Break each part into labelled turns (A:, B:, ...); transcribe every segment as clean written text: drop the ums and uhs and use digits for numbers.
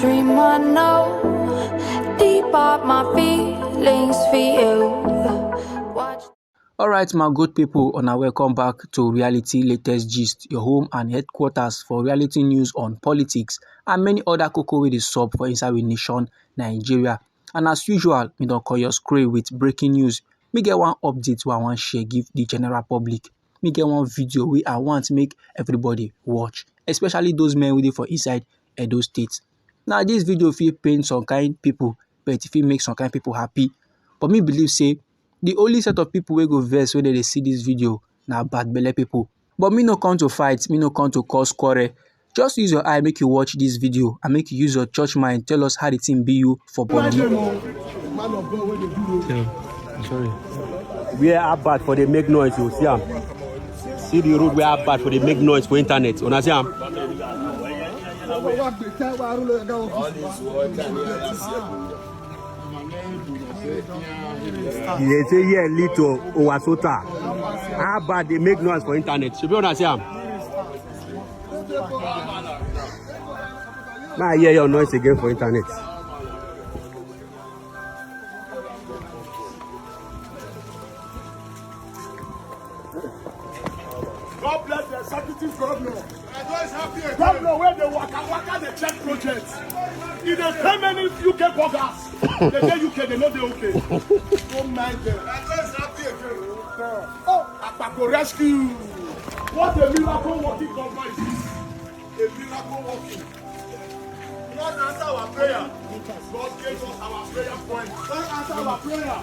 A: dream I know. Deep up my feelings for you. Watch.
B: Alright, my good people, and welcome back to Reality Latest Gist, your home and headquarters for reality news on politics and many other cocoa with the sub for inside the nation, Nigeria. And as usual, we don't call your screen with breaking news. Me get one update where I want share give the general public. Me get one video where I want to make everybody watch, especially those men waiting for inside Edo State. Now this video feel paint some kind people, but if it make some kind people happy. But me believe say the only set of people wey go vex when they see this video na bad belle people. But me no come to fight, me no come to cause quarrel. Just use your eye make you watch this video and make you use your church mind tell us how the thing be you for body.
C: Sorry. Where are bad for they make noise, you see am. See the road where are bad for they make noise for internet. Una see am. They say here little Owasota. How bad they make noise for internet. Should be understand. Now I hear your noise again for internet.
D: God bless the executive governor. Governor, where they waka the check projects. If they pay many UK buggers, they say UK, they know they okay. Don't mind them. Oh, Akpako rescue. What a miracle working government is this? A miracle working. God answer our prayer. God gave us our prayer point. God answer our prayer.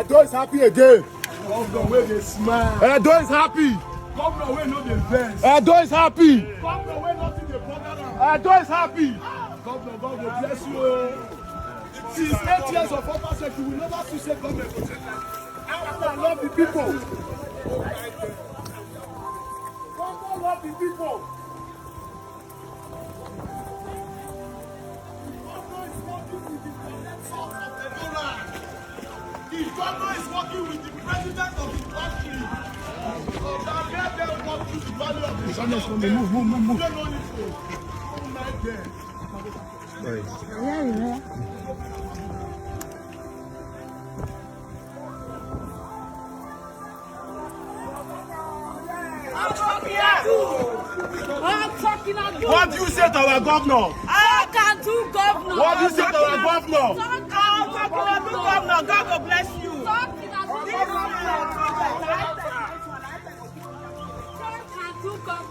D: Edo is happy again. Governor, where they smile. Edo is happy. Governor, where no they vex. Edo is happy. Governor, where nothing they bother them. Edo is happy. Governor, God will bless you. Since 8 years of office, you will never see say government protect them. I love the people. Governor, love the people. The governor is working with the president of the country. So now let them walk through the value of the sun. Move. They don't need to. Oh my God.
E: Yeah.
D: What do you say to our governor?
E: I can do governor.
D: What do you say to our governor?
E: Governor,
F: God will bless you.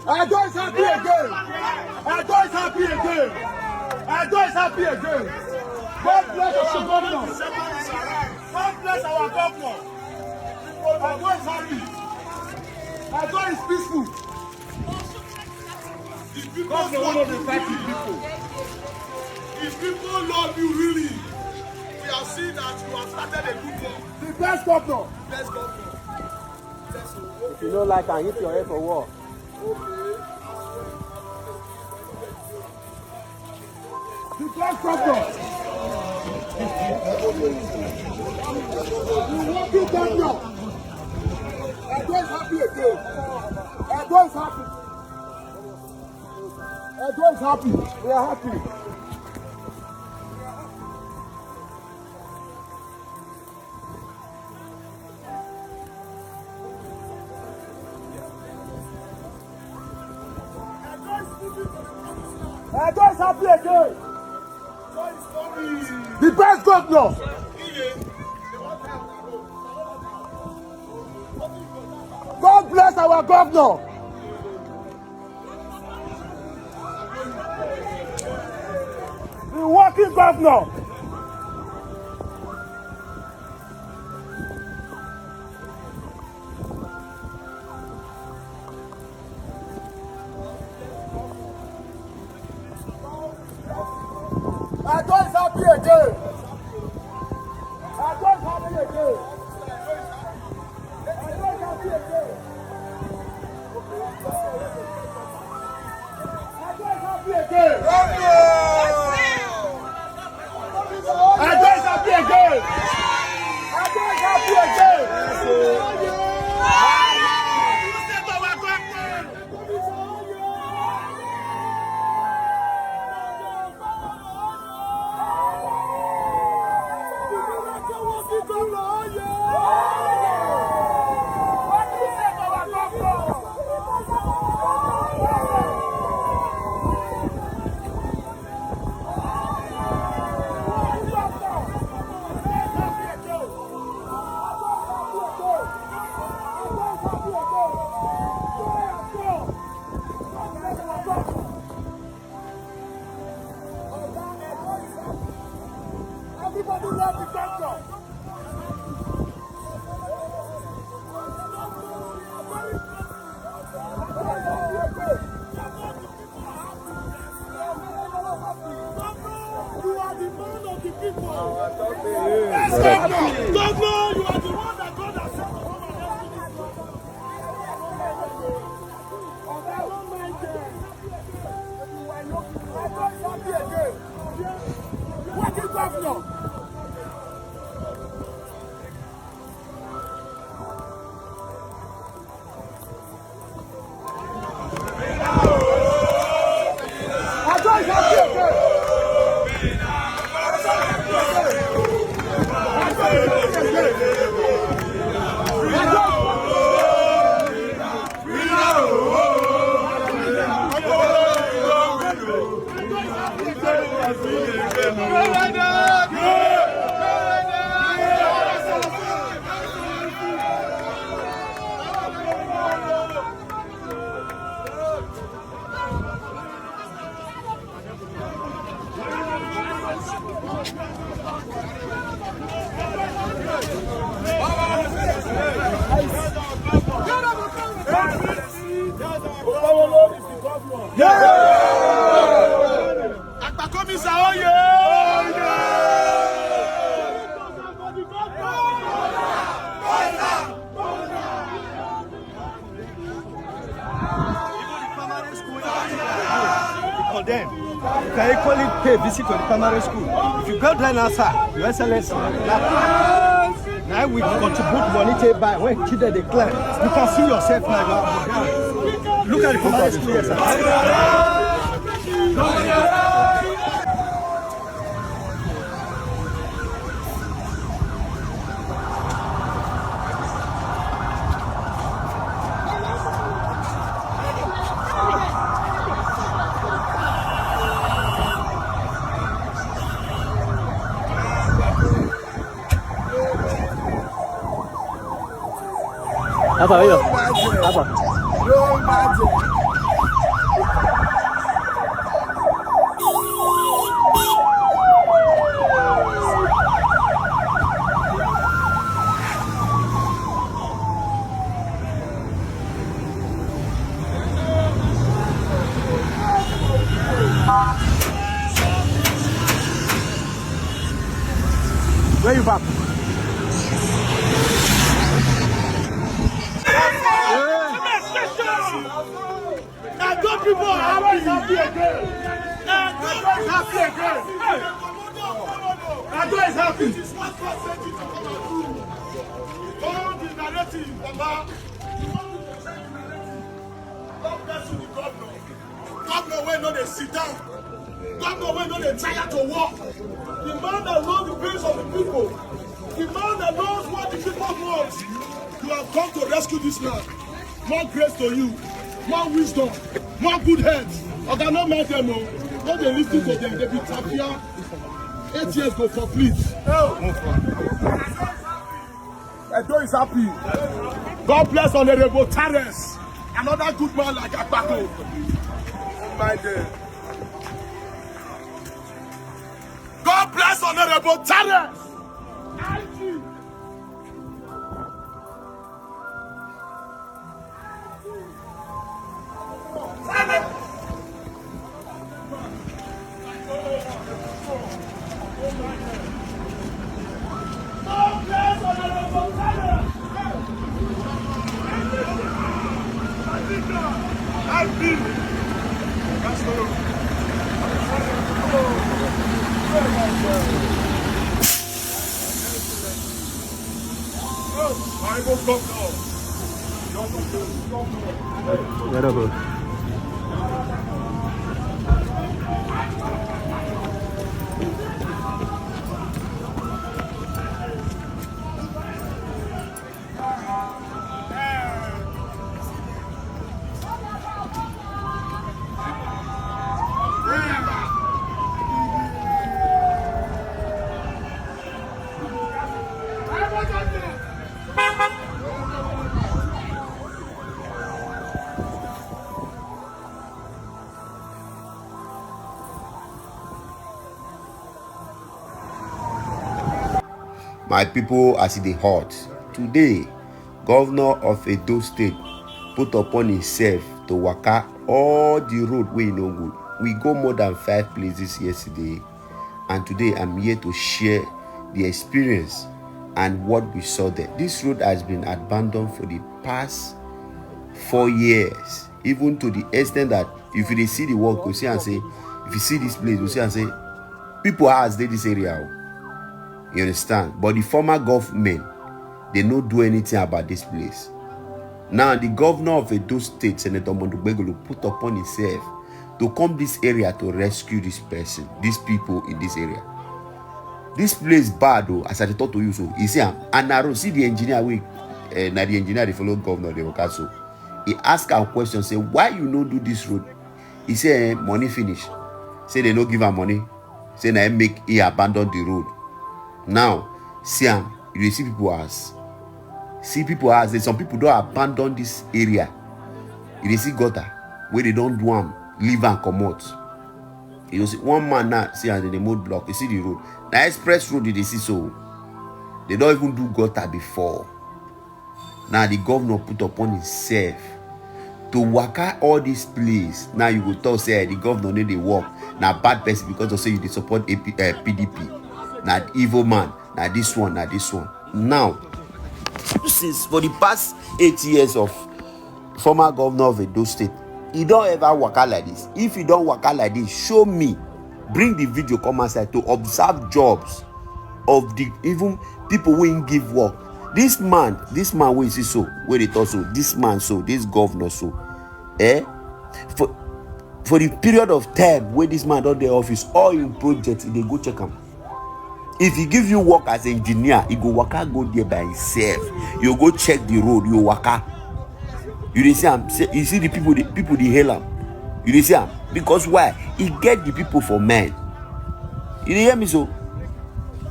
D: Edo is happy again. Edo is happy again. Edo is happy again. God bless our governor. God bless our governor. Edo is happy. Edo is peaceful. Governor, one of the fighting people. If people love you really, we have seen that you have started a good work. The best governor. Best governor.
C: If you don't like and hit your head for war.
D: Okay. The best governor. The working governor. Edo is happy again. Edo is happy. Edo is happy. We are happy. Edo is happy again. The best governor. God bless our governor. The working governor. Edo is happy again. Edo is happy again. Edo is happy again. Edo is happy again.
F: Them. You can equally pay a visit to the primary school. If you go there now, sir, your excellency, now we contribute money to buy when children they climb. You can see yourself now. Look at the primary school, yes, sir.
C: Apa ayo? Apa? Where you from?
D: People are happy again. Happy again. Ado is happy. Don't be narrative, Baba. God bless you, the governor. Governor, when no they sit down. Governor, when no they tire to walk. The man that knows the pains of the people. The man that knows what the people want. You have come to rescue this man. More grace to you. More wisdom. More good heads. I cannot mind them. When they listen to them, they be tapia. 8 years go for fleet. Edo is happy. God bless Honorable Terence. Another good man like Akpako. Mind them. God bless Honorable Terence.
C: 여러분.
G: My people, as it hot today, governor of Edo State put upon himself to waka all the road wey no good. We go more than 5 places yesterday, and today I'm here to share the experience and what we saw there. This road has been abandoned for the past 4 years, even to the extent that if you see the work, you see and say, if you see this place, you see and say, people has dey this area. You understand? But the former government, they don't do anything about this place. Now the governor of Edo State, Senator Mondugbegolo, put upon himself to come this area to rescue this person, these people in this area. This place bad though, as I talk to you, so you see, and I see the engineer now the engineer the follow governor the worker, so he ask a question, say why you no do this road? He say money finish. Say they no give her money. Say now he abandon the road. Now see you see people as some people don't abandon this area. You see gutter where they don't do them, leave and come out. You see one man now see and the mode block. You see the road. The express road you see, so they don't even do gutter before. Now the governor put upon himself to waka all this place. Now you go talk say the governor need to work. Now bad person because of say you support PDP. Now evil man. Now this one. Now since for the past 8 years of former governor of Edo State, he don't ever waka like this. If you don't waka like this, show me. Bring the video come outside to observe jobs of the even people who ain't give work. This man where you see so, where they talk so, this man so, this governor so, for the period of time where this man done the office, all in projects, they go check him. If he give you work as engineer, he go waka go there by himself. You go check the road, you waka. You see him, you see the people they hail him. You see him because why? He get the people for men. You hear me so?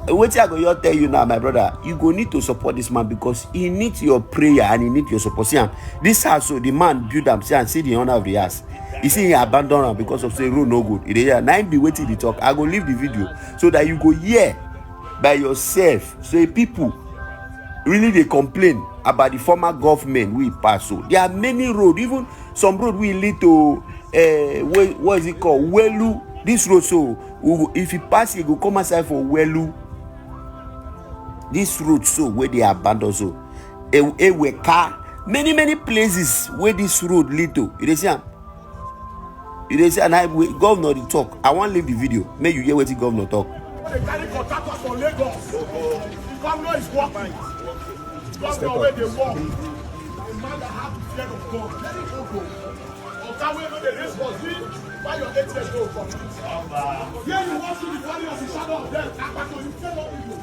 G: What I go tell you now, my brother, you go need to support this man because he needs your prayer and he needs your support. See, this house, so the man build them, see the owner of the house. You see, he abandoned them because of say road no good. It is now be waiting to talk. I go leave the video so that you go hear by yourself. So people really they complain about the former government we pass. So there are many roads, even some road we lead to what is it called? Welu. This road, so if you pass, you go come outside for Welu. This road so where they abandon so many places where this road lead to. You see, and I governor the talk. I want to leave the video. May you hear what the governor talk.
D: They carry contractors from Lagos. The governor is working. Governor where they work. The man that have the fear of God. Let it go. That way when the race was in, why your 8 years go for it? Here you want to the valley of the shadow of death. After you tell all people.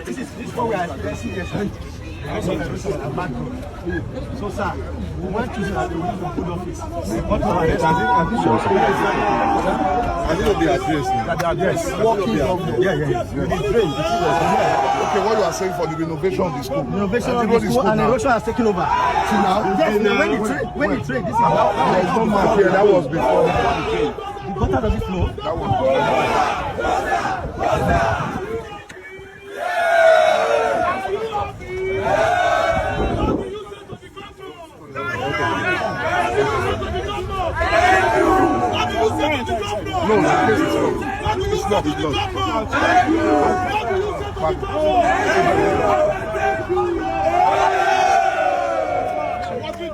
F: This is what we are addressing yesterday. So, sir, we want to have the good office. What our
D: I think it'll be addressed now.
F: Working. Yeah. You did train.
D: Okay, what you are saying for the renovation of the school?
F: Renovation of the school and
D: now.
F: erosion has taken over.
D: See now?
F: Yes, when the train, this is how.
D: There is no man here. That was before.
F: The gutter doesn't flow.
D: That was before. No, it's not.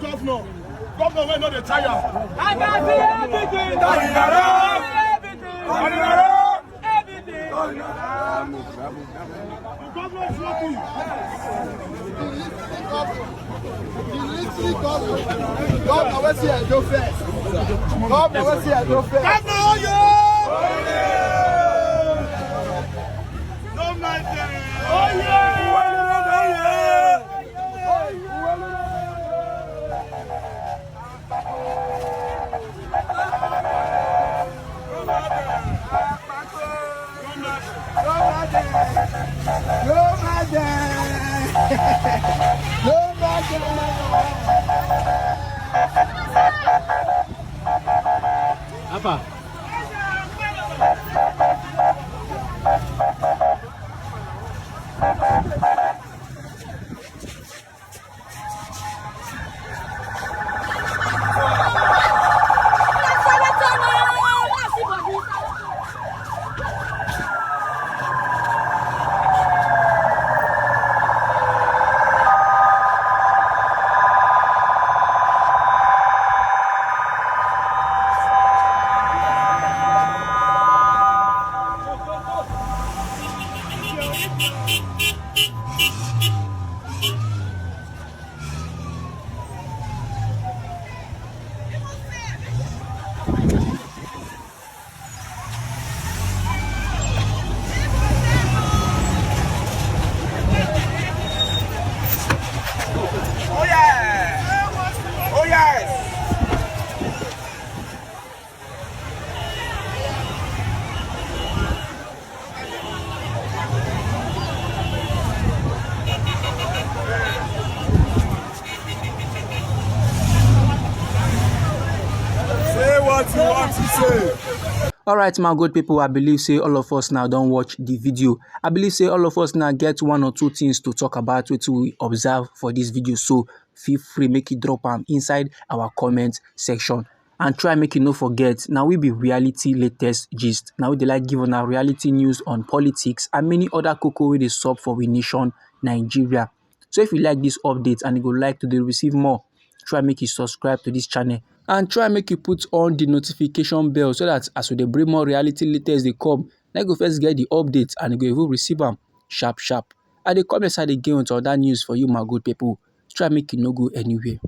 D: It's not. Governor, we're not the tire.
E: I can see everything. Everything.
D: The governor is lucky.
F: Governor, what's here? Go first. Governor, what's here? Go first.
D: Governor, yo! No man there. Oh yeah!
C: Apa? What you want to say?
B: Alright, my good people, I believe say all of us now don't watch the video. I believe say all of us now get one or two things to talk about which we observe for this video. So feel free, make it drop them inside our comment section. And try make you no forget, now we be reality latest gist. Now they like give on our reality news on politics and many other cocoa with the sub for we nation Nigeria. So if you like this update and you go like to receive more, try make you subscribe to this channel and try make you put on the notification bell so that as we dey bring more reality latest they come, now go first get the updates and you go even receive them sharp. And they come inside again with other news for you, my good people. Try make you no go anywhere.